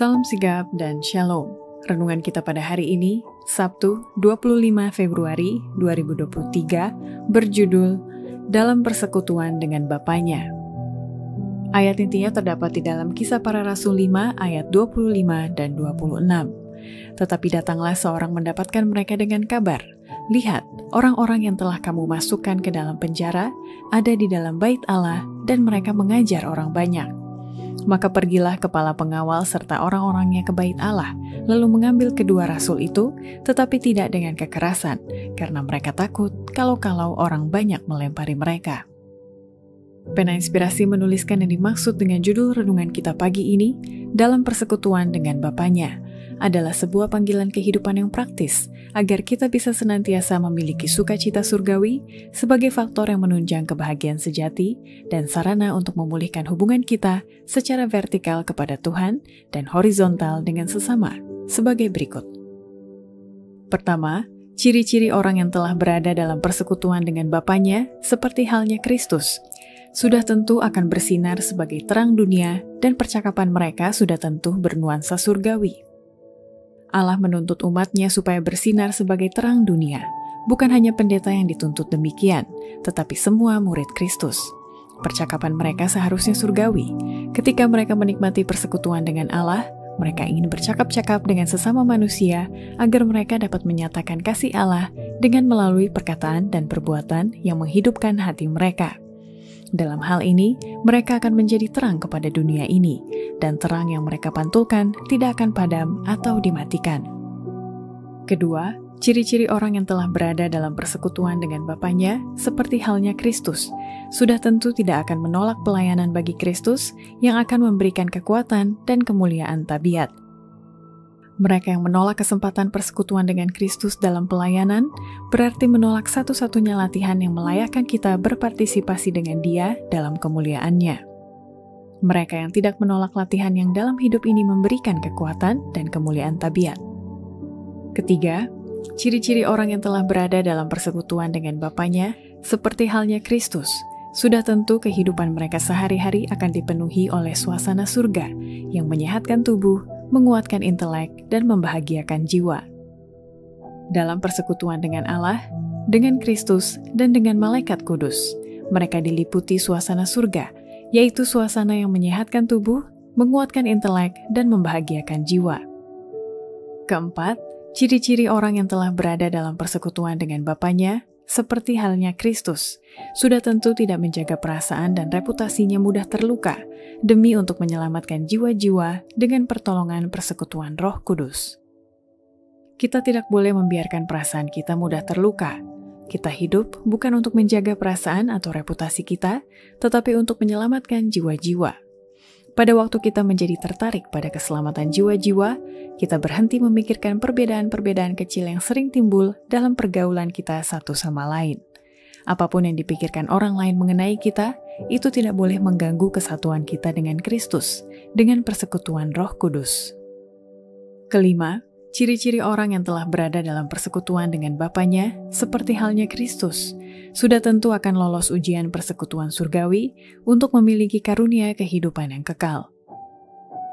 Salam sigap dan shalom. Renungan kita pada hari ini, Sabtu 25 Februari 2023, berjudul Dalam Persekutuan dengan Bapanya. Ayat intinya terdapat di dalam Kisah Para Rasul 5 ayat 25 dan 26. Tetapi datanglah seorang mendapatkan mereka dengan kabar, "Lihat, orang-orang yang telah kamu masukkan ke dalam penjara ada di dalam bait Allah dan mereka mengajar orang banyak." Maka pergilah kepala pengawal serta orang-orangnya ke bait Allah, lalu mengambil kedua rasul itu, tetapi tidak dengan kekerasan, karena mereka takut kalau-kalau orang banyak melempari mereka. Pena Inspirasi menuliskan yang dimaksud dengan judul renungan kita pagi ini, Dalam Persekutuan dengan Bapanya, adalah sebuah panggilan kehidupan yang praktis, agar kita bisa senantiasa memiliki sukacita surgawi sebagai faktor yang menunjang kebahagiaan sejati dan sarana untuk memulihkan hubungan kita secara vertikal kepada Tuhan dan horizontal dengan sesama, sebagai berikut. Pertama, ciri-ciri orang yang telah berada dalam persekutuan dengan Bapanya, seperti halnya Kristus, sudah tentu akan bersinar sebagai terang dunia dan percakapan mereka sudah tentu bernuansa surgawi. Allah menuntut umatnya supaya bersinar sebagai terang dunia, bukan hanya pendeta yang dituntut demikian, tetapi semua murid Kristus. Percakapan mereka seharusnya surgawi. Ketika mereka menikmati persekutuan dengan Allah, mereka ingin bercakap-cakap dengan sesama manusia agar mereka dapat menyatakan kasih Allah dengan melalui perkataan dan perbuatan yang menghidupkan hati mereka. Dalam hal ini, mereka akan menjadi terang kepada dunia ini, dan terang yang mereka pantulkan tidak akan padam atau dimatikan. Kedua, ciri-ciri orang yang telah berada dalam persekutuan dengan Bapanya, seperti halnya Kristus, sudah tentu tidak akan menolak pelayanan bagi Kristus yang akan memberikan kekuatan dan kemuliaan tabiat. Mereka yang menolak kesempatan persekutuan dengan Kristus dalam pelayanan berarti menolak satu-satunya latihan yang melayakkan kita berpartisipasi dengan Dia dalam kemuliaannya. Mereka yang tidak menolak latihan yang dalam hidup ini memberikan kekuatan dan kemuliaan tabiat. Ketiga, ciri-ciri orang yang telah berada dalam persekutuan dengan Bapanya, seperti halnya Kristus, sudah tentu kehidupan mereka sehari-hari akan dipenuhi oleh suasana surga yang menyehatkan tubuh, menguatkan intelek, dan membahagiakan jiwa. Dalam persekutuan dengan Allah, dengan Kristus, dan dengan malaikat kudus, mereka diliputi suasana surga, yaitu suasana yang menyehatkan tubuh, menguatkan intelek, dan membahagiakan jiwa. Keempat, ciri-ciri orang yang telah berada dalam persekutuan dengan Bapanya, seperti halnya Kristus, sudah tentu tidak menjaga perasaan dan reputasinya mudah terluka demi untuk menyelamatkan jiwa-jiwa dengan pertolongan persekutuan Roh Kudus. Kita tidak boleh membiarkan perasaan kita mudah terluka. Kita hidup bukan untuk menjaga perasaan atau reputasi kita, tetapi untuk menyelamatkan jiwa-jiwa. Pada waktu kita menjadi tertarik pada keselamatan jiwa-jiwa, kita berhenti memikirkan perbedaan-perbedaan kecil yang sering timbul dalam pergaulan kita satu sama lain. Apapun yang dipikirkan orang lain mengenai kita, itu tidak boleh mengganggu kesatuan kita dengan Kristus, dengan persekutuan Roh Kudus. Kelima, ciri-ciri orang yang telah berada dalam persekutuan dengan Bapanya, seperti halnya Kristus, sudah tentu akan lolos ujian persekutuan surgawi untuk memiliki karunia kehidupan yang kekal.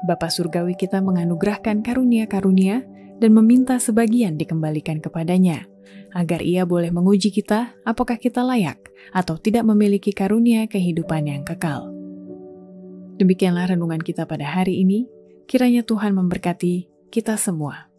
Bapa surgawi kita menganugerahkan karunia-karunia dan meminta sebagian dikembalikan kepadanya, agar Ia boleh menguji kita apakah kita layak atau tidak memiliki karunia kehidupan yang kekal. Demikianlah renungan kita pada hari ini. Kiranya Tuhan memberkati kita semua.